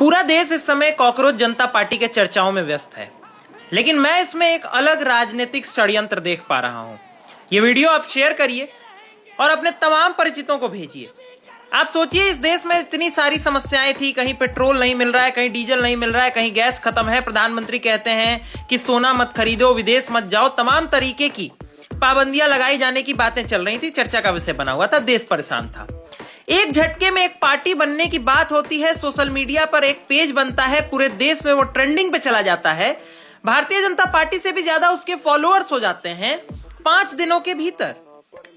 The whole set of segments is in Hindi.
पूरा देश इस समय कॉकरोच जनता पार्टी के चर्चाओं में व्यस्त है, लेकिन मैं इसमें एक अलग राजनीतिक षड्यंत्र देख पा रहा हूं। ये वीडियो आप शेयर करिए और अपने तमाम परिचितों को भेजिए। आप सोचिए, इस देश में इतनी सारी समस्याएं थी, कहीं पेट्रोल नहीं मिल रहा है, कहीं डीजल नहीं मिल रहा है, कहीं गैस खत्म है, प्रधानमंत्री कहते हैं कि सोना मत खरीदो, विदेश मत जाओ, तमाम तरीके की पाबंदियां लगाई जाने की बातें चल रही थी, चर्चा का विषय बना हुआ था, देश परेशान था। एक झटके में एक पार्टी बनने की बात होती है, सोशल मीडिया पर एक पेज बनता है, पूरे देश में वो ट्रेंडिंग पे चला जाता है, भारतीय जनता पार्टी से भी ज्यादा उसके फॉलोअर्स हो जाते हैं 5 दिनों के भीतर,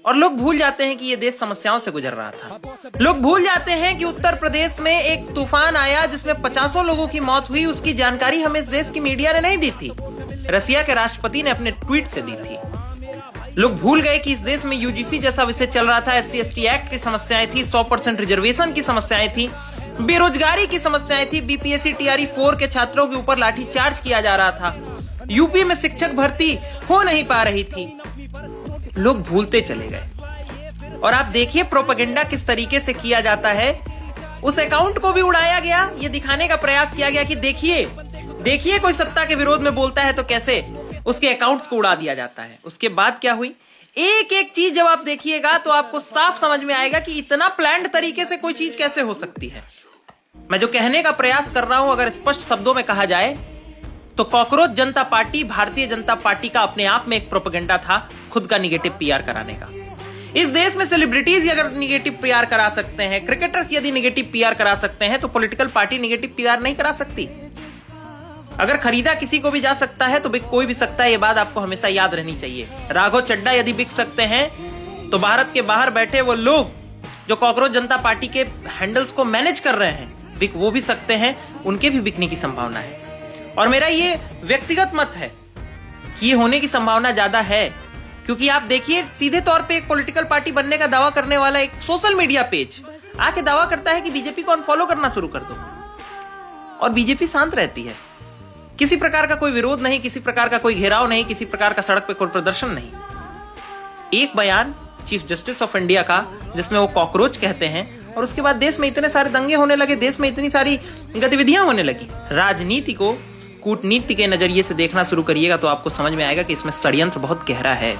और लोग भूल जाते हैं कि ये देश समस्याओं से गुजर रहा था। लोग भूल जाते हैं कि उत्तर प्रदेश में एक तूफान आया जिसमें 50 लोगों की मौत हुई, उसकी जानकारी हमें इस देश की मीडिया ने नहीं दी थी, रसिया के राष्ट्रपति ने अपने ट्वीट से दी थी। लोग भूल गए कि इस देश में यूजीसी जैसा विषय चल रहा था, SC/ST एक्ट की समस्याएं थी, 100% रिजर्वेशन की समस्याएं थी, बेरोजगारी की समस्याएं थी, BPSC TRE 4 के छात्रों के ऊपर लाठीचार्ज किया जा रहा था, यूपी में शिक्षक भर्ती हो नहीं पा रही थी। लोग भूलते चले गए। और आप देखिए प्रोपेगेंडा किस तरीके से किया जाता है। उस अकाउंट को भी उड़ाया गया, ये दिखाने का प्रयास किया गया कि देखिए कोई सत्ता के विरोध में बोलता है तो कैसे उसके अकाउंट्स को उड़ा दिया जाता है। उसके बाद क्या हुई, एक एक चीज जब आप देखिएगा तो आपको साफ समझ में आएगा कि इतना प्लान्ड तरीके से कोई चीज कैसे हो सकती है। मैं जो कहने का प्रयास कर रहा हूं, अगर स्पष्ट शब्दों में कहा जाए तो कॉकरोच जनता पार्टी भारतीय जनता पार्टी का अपने आप में एक प्रोपेगेंडा था, खुद का निगेटिव PR कराने का। इस देश में सेलिब्रिटीज अगर निगेटिव PR करा सकते हैं, क्रिकेटर्स यदि निगेटिव PR करा सकते हैं, तो पॉलिटिकल पार्टी निगेटिव PR नहीं करा सकती। अगर खरीदा किसी को भी जा सकता है तो बिक कोई भी सकता है, ये बात आपको हमेशा याद रहनी चाहिए। राघव चड्डा यदि बिक सकते हैं तो भारत के बाहर बैठे वो लोग जो कॉकरोच जनता पार्टी के हैंडल्स को मैनेज कर रहे हैं, बिक वो भी सकते हैं, उनके भी बिकने की संभावना है। और मेरा ये व्यक्तिगत मत है कि ये होने की संभावना ज्यादा है, क्योंकि आप देखिए सीधे तौर पे एक पॉलिटिकल पार्टी बनने का दावा करने वाला एक सोशल मीडिया पेज आके दावा करता है कि बीजेपी को अनफॉलो करना शुरू कर दो, और बीजेपी शांत रहती है। किसी प्रकार का कोई विरोध नहीं, किसी प्रकार का कोई घेराव नहीं, किसी प्रकार का सड़क पे कोई प्रदर्शन नहीं। एक बयान चीफ जस्टिस ऑफ इंडिया का जिसमें वो कॉकरोच कहते हैं, और उसके बाद देश में इतने सारे दंगे होने लगे, देश में इतनी सारी गतिविधियां होने लगी। राजनीति को कूटनीति के नजरिए से देखना शुरू करिएगा तो आपको समझ में आएगा कि इसमें षड्यंत्र बहुत गहरा है।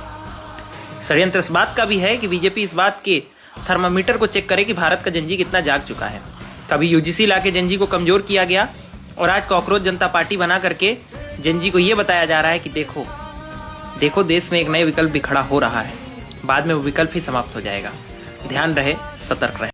षड्यंत्र इस बात का भी है कि बीजेपी इस बात के थर्मामीटर को चेक करे कि भारत का जनजी कितना जाग चुका है। कभी यूजीसी लाके जनजी को कमजोर किया गया, और आज कॉकरोच जनता पार्टी बना करके जनजी को यह बताया जा रहा है कि देखो देश में एक नए विकल्प भी खड़ा हो रहा है, बाद में वो विकल्प ही समाप्त हो जाएगा। ध्यान रहे, सतर्क रहे।